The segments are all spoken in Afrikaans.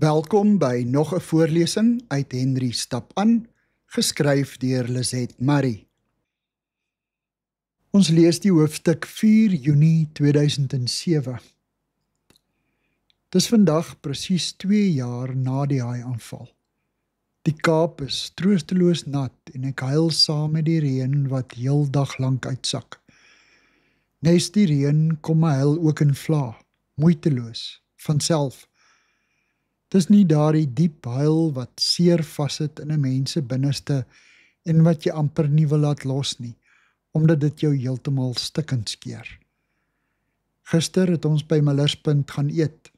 Welkom by nog 'n voorlesing uit Henry Stap aan, geskryf deur Lizet Marie. Ons lees die hoofstuk 4 Junie 2007. Dis vandag presies 2 jaar na die haai-aanval. Die Kaap is troosteloos nat en ek huil saam met die reën wat heel dag lank uitsak. Nes die reën kom my huil ook in vla, moeiteloos, vanself. Dis nie daardie diep huil wat seer vassit in 'n mens se binneste en wat jy amper nie wil laat los nie, omdat dit jou heeltemal stikkend skeer. Gister het ons by Millerspunt gaan eet.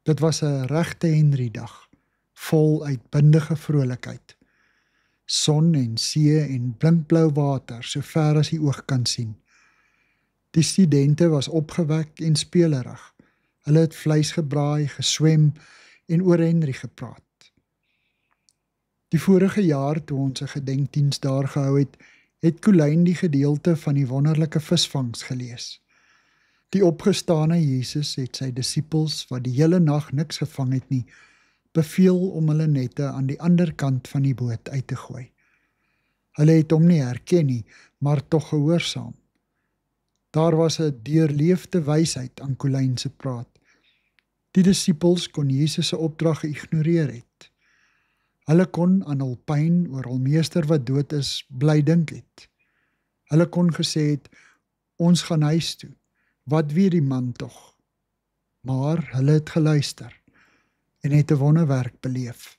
Dit was 'n regte Henry-dag, vol uitbundige vrolikheid. Son en see en blinkblou water, so ver as die oog kan sien. Die studente was opgewek en spelerig. Hulle het vleis gebraai, geswem en oor Henry gepraat. Die vorige jaar, toe ons 'n gedenkdiens daar gehou het, het Colleen die gedeelte van die wonderlike visvangs gelees. Die opgestane Jesus het sy disippels, wat die hele nag niks gevang het nie, beveel om hulle nette aan die ander kant van die boot uit te gooi. Hulle het hom nie herken nie, maar tog gehoorsaam. Daar was 'n deurleefde wysheid aan Colleen se praat. Die disippels kon Jesus se opdrag geïgnoreer het. Hulle kon aan hul pyn oor hul meester wat dood is, bly dink het. Hulle kon gesê het, ons gaan huis toe, wat weet die man tog? Maar hulle het geluister en het 'n wonderwerk beleef.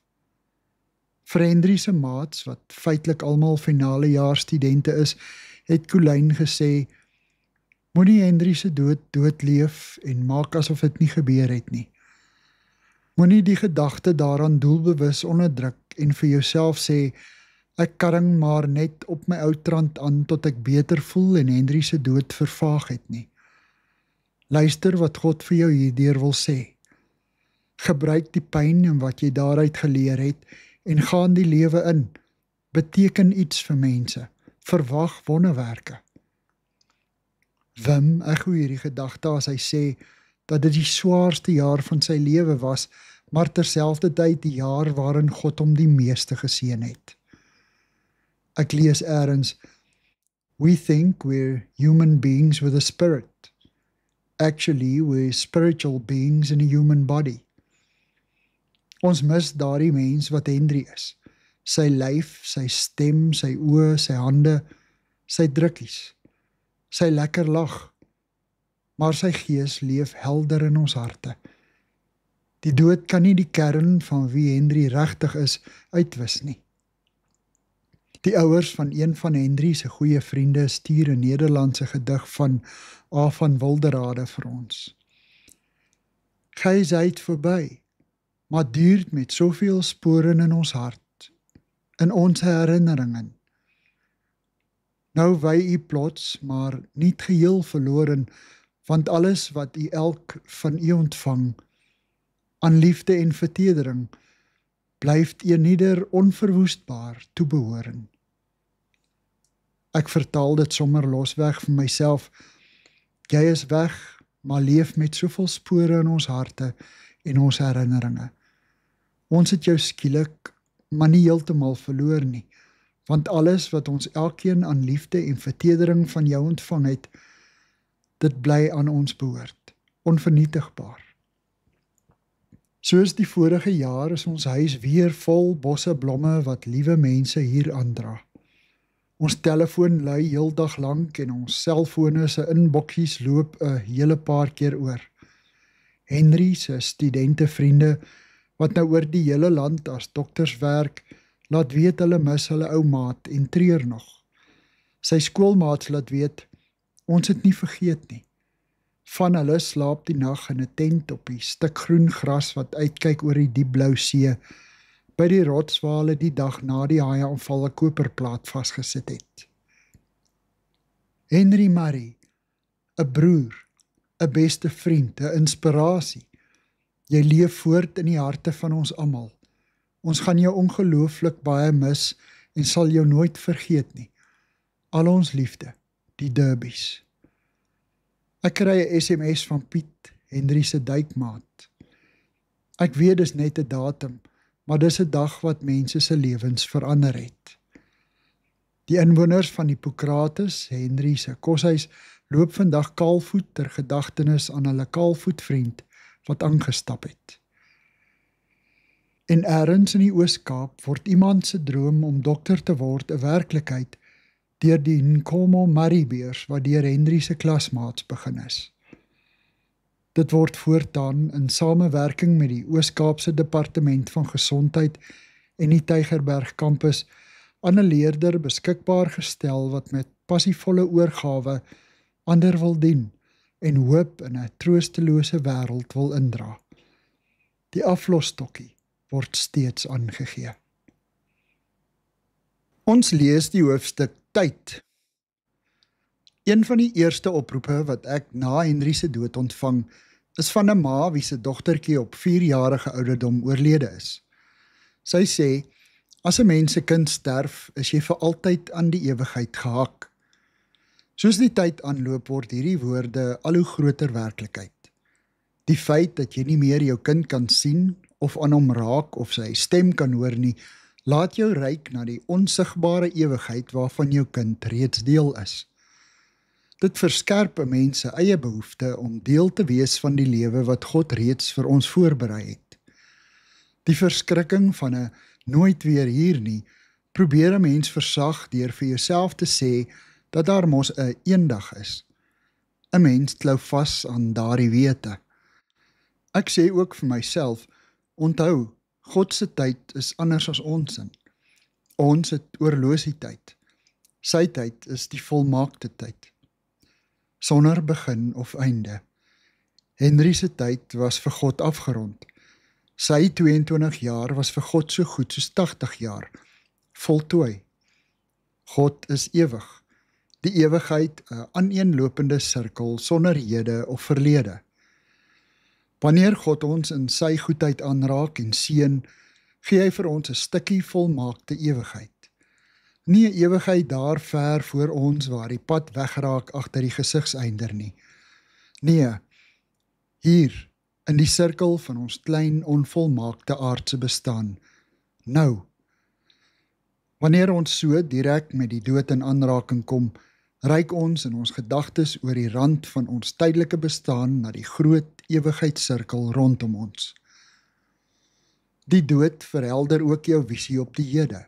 Vir Henry se maats, wat feitelik almal finale jaar studente is, het Colleen gesê, moenie Henry se dood leef en maak asof dit nie gebeur het nie. Moenie die gedagte daaraan doelbewus onderdruk en vir jouself sê, ek karring maar net op my ou trant aan tot ek beter voel en Henry se dood vervaag het nie. Luister wat God vir jou hierdeur wil sê. Gebruik die pyn en wat jy daaruit geleer het en gaan die lewe in. Beteken iets vir mense. Verwag wonderwerke. Wim echo hierdie gedagte as hy sê dat dit die swaarste jaar van sy lewe was, maar terselfdertyd die jaar waarin God hom die meeste geseën het. Ek lees elders, we think we're human beings with a spirit. Actually, we're spiritual beings in a human body. Ons mis daardie mens wat Henry is. Sy lyf, sy stem, sy oë, sy hande, sy drukkies. Sy lekker lag, maar sy gees leef helder in ons harte. Die dood kan nie die kern van wie Henry regtig is, uitwis nie. Die ouers van een van Henry se goeie vriende stuur 'n Nederlandse gedig van A. van Wilderade vir ons. Gysheid verby, maar duurt met soveel spore in ons hart, in ons herinneringen. Nou wy u plots, maar nie geheel verloren, want alles wat u elk van u ontvang, aan liefde en vertedering, blyft eernieder onverwoestbaar toebehoren. Ek vertaal dit sommer losweg vir myself. Jy is weg, maar leef met soveel spore in ons harte en ons herinneringe. Ons het jou skielik, maar nie heeltemal verloor nie, want alles wat ons elkeen aan liefde en vertedering van jou ontvang het, dit bly aan ons behoort, onvernietigbaar. Soos die vorige jaar is ons huis weer vol bosse blomme wat liewe mense hier aandra. Ons telefoon lui heeldag lank en ons selfone se inbokkies loop 'n hele paar keer oor. Henry se studentevriende wat nou oor die hele land as dokters werk, laat weet hulle mis hulle ou maat en treur nog. Sy skoolmaats laat weet, ons het nie vergeet nie. Van hulle slaap die nag in 'n tent op die stuk groen gras wat uitkyk oor die diep blou see, by die rots waar hulle die dag na die haai-aanval 'n koperplaat vasgesit het. Henry Marie, 'n broer, 'n beste vriend, 'n inspirasie. Jy leef voort in die harte van ons almal. Ons gaan jou ongelooflik baie mis en sal jou nooit vergeet nie. Al ons liefde, die Derbies. Ek kry 'n SMS van Piet, Henry se duikmaat. Ek weet dis net 'n datum, maar dis 'n dag wat mense se lewens verander het. Die inwoners van Hippokrates, Henry se koshuis, loop vandag kaalvoet ter gedagtenis aan hulle kaalvoetvriend wat aangestap het. En elders in die Oos-Kaap word iemand se droom om dokter te word 'n werklikheid deur die Nkomo Maribeurs wat deur Henry se klasmaats begin is. Dit word voortaan in samewerking met die Oos-Kaapse Departement van Gesondheid en die Tygerberg kampus aan 'n leerder beskikbaar gestel wat met passievolle oorgawe ander wil dien en hoop in 'n troostelose wêreld wil indra. Die aflosstokkie word steeds aangegee. Ons lees die hoofstuk Tyd. Een van die eerste oproepe wat ek na Henry se dood ontvang, is van 'n ma wie se dogtertjie op 4-jarige ouderdom oorlede is. Sy sê, as 'n mens se kind sterf, is jy vir altyd aan die ewigheid gehak. Soos die tyd aanloop word hierdie woorde al hoe groter werklikheid. Die feit dat jy nie meer jou kind kan sien, of aan hom raak of sy stem kan hoor nie, laat jou reik na die onsigbare ewigheid waarvan jou kind reeds deel is. Dit verskerp 'n mens se eie behoefte om deel te wees van die lewe wat God reeds vir ons voorberei het. Die verskrikking van 'n nooit weer hier nie, probeer 'n mens versag deur vir jouself te sê dat daar mos 'n eendag is. 'n Mens klou vas aan daardie wete. Ek sê ook vir myself, onthou, God se tyd is anders as ons in. Ons het oorlosietyd. Sy tyd is die volmaakte tyd, sonder begin of einde. Henry se tyd was vir God afgerond. Sy 22 jaar was vir God so goed soos 80 jaar, voltooi. God is ewig, die ewigheid 'n aaneenlopende sirkel sonder hede of verlede. Wanneer God ons in sy goedheid aanraak en seën, gee hy vir ons 'n stukkie volmaakte ewigheid. Nie 'n ewigheid daar ver voor ons waar die pad wegraak agter die gesigseinder nie. Nee, hier, in die sirkel van ons klein onvolmaakte aardse bestaan, nou. Wanneer ons so direk met die dood in aanraking kom, reik ons in ons gedagtes oor die rand van ons tydelike bestaan na die groot ewigheidssirkel rondom ons. Die dood verhelder ook jou visie op die hede.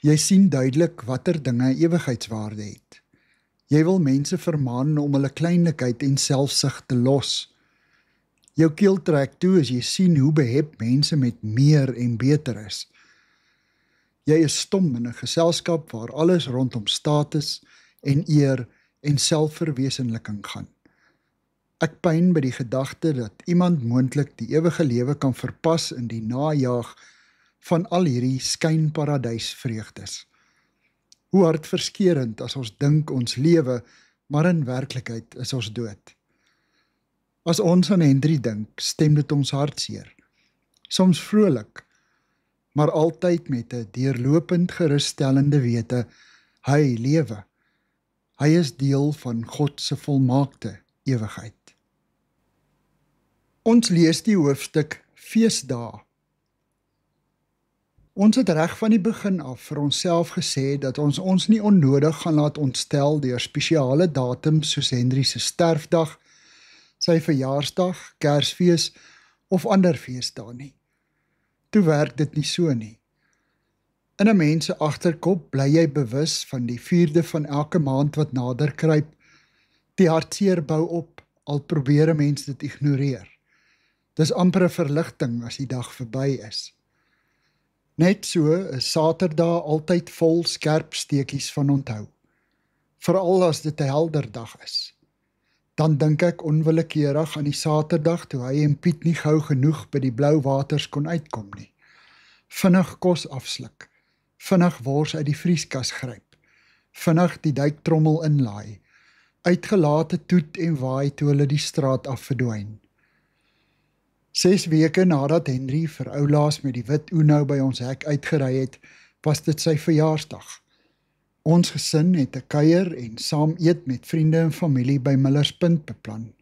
Jy sien duidelik watter dinge ewigheidswaarde het. Jy wil mense vermaan om hulle kleinlikheid en selfsug te los. Jou keel trek toe as jy sien hoe behep mense met meer en beter is. Jy is stom in 'n geselskap waar alles rondom status en eer en selfverwesenliking gaan. Ek pyn by die gedagte dat iemand moontlik die ewige lewe kan verpas in die najaag van al hierdie skynparadysvreugdes. Hoe hartverskeurend as ons dink ons lewe, maar in werklikheid is ons dood. As ons aan Henry dink, stem dit ons hartseer. Soms vrolik, maar altyd met 'n deurlopend gerusstellende wete, hy lewe. Hy is deel van God se volmaakte ewigheid. Ons lees die hoofstuk Feesdae. Ons het reg van die begin af vir onsself gesê dat ons nie onnodig gaan laat ontstel deur spesiale datums soos Henry se sterfdag, sy verjaarsdag, Kersfees of ander feesdae nie. Toe werk dit nie so nie. In 'n mens se agterkop bly jy bewus van die 4de van elke maand wat nader kruip. Die hartseer bou op, al probeer 'n mens dit ignoreer. Dis amper 'n verligting as die dag verby is. Net so is Saterdag altyd vol skerp steekies van onthou. Veral as dit 'n helder dag is. Dan dink ek onwillekeurig aan die Saterdag toe hy en Piet nie gou genoeg by die blou waters kon uitkom nie. Vinnig kos afsluk, vinnig wors uit die vrieskas gryp, vinnig die duiktrommel inlaai, uitgelate toet en waai toe hulle die straat af verdwyn. 6 weke nadat Henry vir oulaas met die wit Uno by ons hek uitgery het, was dit sy verjaarsdag. Ons gesin het 'n kuier en saam eet met vriende en familie by Millerspunt beplan.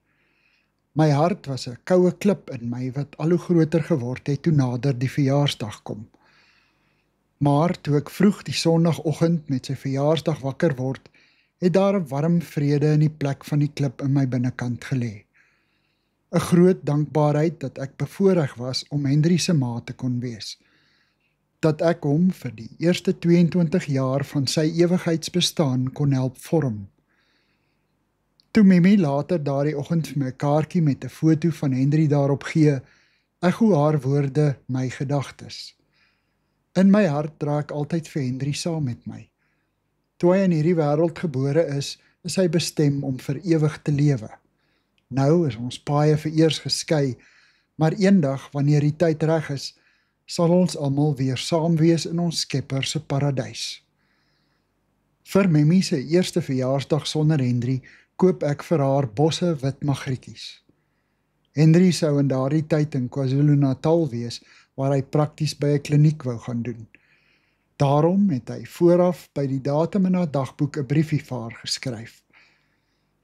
My hart was 'n koue klip in my wat al hoe groter geword het toe nader die verjaarsdag kom. Maar toe ek vroeg die sondagoggend met sy verjaarsdag wakker word, het daar 'n warm vrede in die plek van die klip in my binnekant gelê. 'n Groot dankbaarheid dat ek bevoorreg was om Henry se ma te kon wees. Dat ek hom vir die eerste 22 jaar van sy ewigheidsbestaan kon help vorm. Toe Mimi later daardie oggend vir my 'n kaartjie met 'n foto van Henry daarop gee, echo haar woorde my gedagtes. In my hart dra ek altyd vir Henry saam met my. Toe hy in hierdie wêreld gebore is hy bestem om vir ewig te lewe. Nou is ons paaie vereers geskei, maar eendag wanneer die tyd reg is, sal ons almal weer saam wees in ons Skepper se paradys. Vir Mimi se eerste verjaarsdag sonder Henry koop ek vir haar bosse wit magrietjies. Henry sou in daardie tyd in KwaZulu-Natal wees, waar hy prakties by 'n kliniek wou gaan doen. Daarom het hy vooraf by die datum in haar dagboek 'n briefie vir haar geskryf.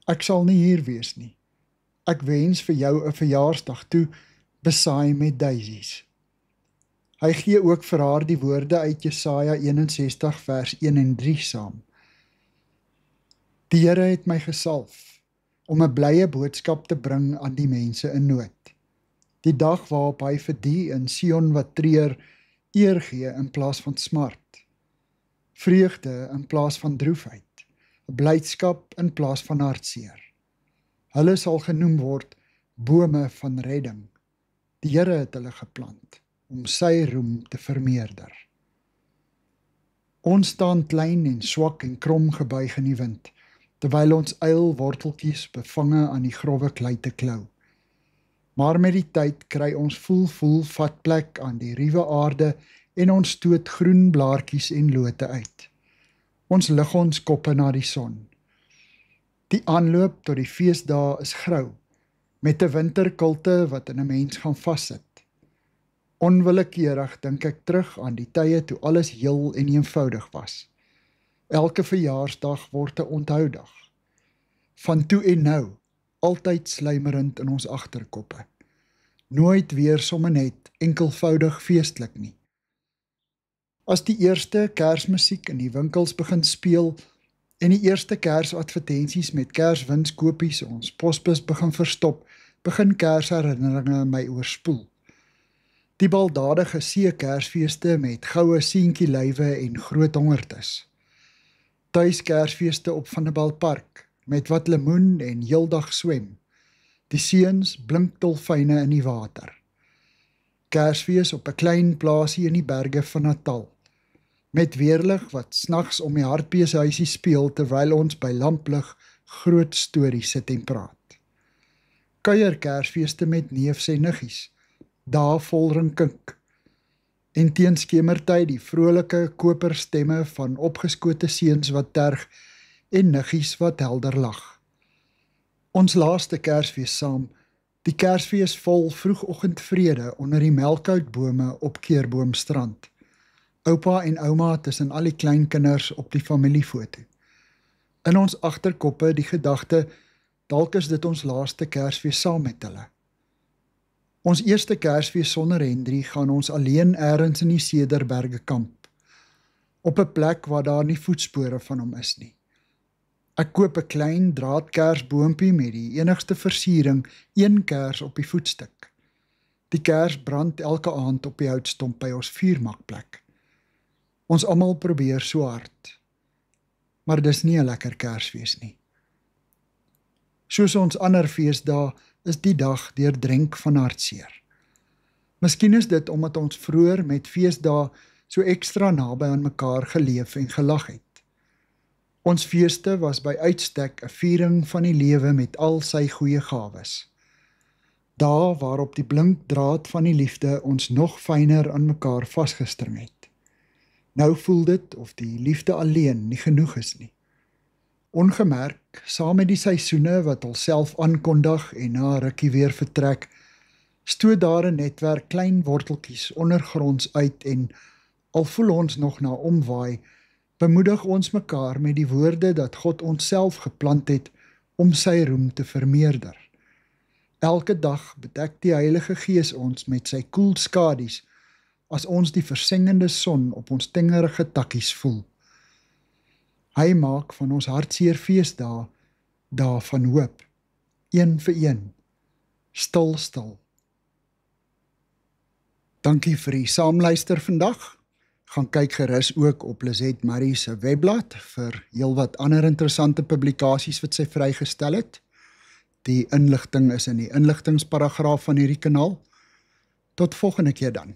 Ek sal nie hier wees nie. Ek wens vir jou 'n verjaarsdag toe, besaai met daisies. Hy gee ook vir haar die woorde uit Jesaja 61 vers 1 en 3 saam. Die Here het my gesalf om 'n blye boodskap te bring aan die mense in nood. Die dag waarop hy vir die in Sion wat treur, eer gee in plaas van smart. Vreugde in plaas van droefheid, blydskap in plaas van hartseer. Hulle sal genoem word bome van redding. Die Here het hulle geplant om sy roem te vermeerder. Ons staan klein en swak en krom gebuig in die wind, terwyl ons uilworteltjies bevange aan die growwe klei te klou. Maar met die tyd kry ons voel vat plek aan die ruwe aarde en ons stoot groen blaartjies en lote uit. Ons lig ons koppe na die son. Die aanloop tot die feesdae is grou, met 'n winterkilte wat in 'n mens gaan vassit. Onwillekeurig dink ek terug aan die tye toe alles heel en eenvoudig was. Elke verjaarsdag word 'n onthoudag. Van toe en nou, altyd sluimerend in ons agterkoppe. Nooit weer sommer net enkelvoudig feestelik nie. As die eerste Kersmusiek in die winkels begin speel en die eerste Kersadvertensies met Kerswinskopies ons posbus begin verstop, begin Kersherinneringe my oorspoel. Die baldadige see-Kersfeeste met goue seentjie-lywe en groot hongertes. Tuis Kersfeeste op Van der Bijl Park met wat lemoen en heeldag swem. Die seuns blink dolfyne in die water. Kersfees op 'n klein plaasie in die berge van Natal, met weerlig wat snags om die hartbeeshuisie speel terwyl ons by lamplig groot stories sit en praat. Kuier Kersfeeste met neefs en niggies, dae vol rinkink, en teen skemertyd die vrolike koperstemme van opgeskote seuns wat terg en niggies wat helder lag. Ons laaste Kersfees saam, die Kersfees vol vroegoggendvrede onder die melkhoutbome op Keurboomstrand. Oupa en ouma tussen al die kleinkinders op die familiefoto. In ons agterkoppe die gedagte, dalk is dit ons laaste Kersfees saam met hulle. Ons eerste Kersfees sonder Henry gaan ons alleen elders in die Cederberge kamp, op 'n plek waar daar nie voetspore van hom is nie. Ek koop 'n klein draadkersboompie met die enigste versiering, een kers op die voetstuk. Die kers brand elke aand op die houtstomp by ons vuurmakplek. Ons almal probeer so hard, maar dis nie 'n lekker Kersfees nie. Soos ons ander feesdae is die dag deurdrenk van hartseer. Miskien is dit omdat ons vroeër met feesdae so ekstra naby aan mekaar geleef en gelag het. Ons feeste was by uitstek 'n viering van die lewe met al sy goeie gawes. Dae waarop die blink draad van die liefde ons nog fyner aan mekaar vasgestring het. Nou voel dit of die liefde alleen nie genoeg is nie. Ongemerk, saam met die seisoene wat hulself aankondig en na 'n rukkie weer vertrek, stoot daar 'n netwerk klein worteltjies ondergronds uit en, al voel ons nog na omwaai, bemoedig ons mekaar met die woorde dat God onsself geplant het om sy roem te vermeerder. Elke dag bedek die Heilige Gees ons met sy koel skadies as ons die versengende son op ons tingerige takkies voel. Hy maak van ons hartseer feesdae dae van hoop, een vir een, stil. Dankie vir die saamluister vandag. Gaan kyk gerus ook op Lizet Marie se webblad vir heelwat ander interessante publikasies wat sy vrygestel het. Die inligting is in die inligtingsparagraaf van hierdie kanaal. Tot volgende keer dan.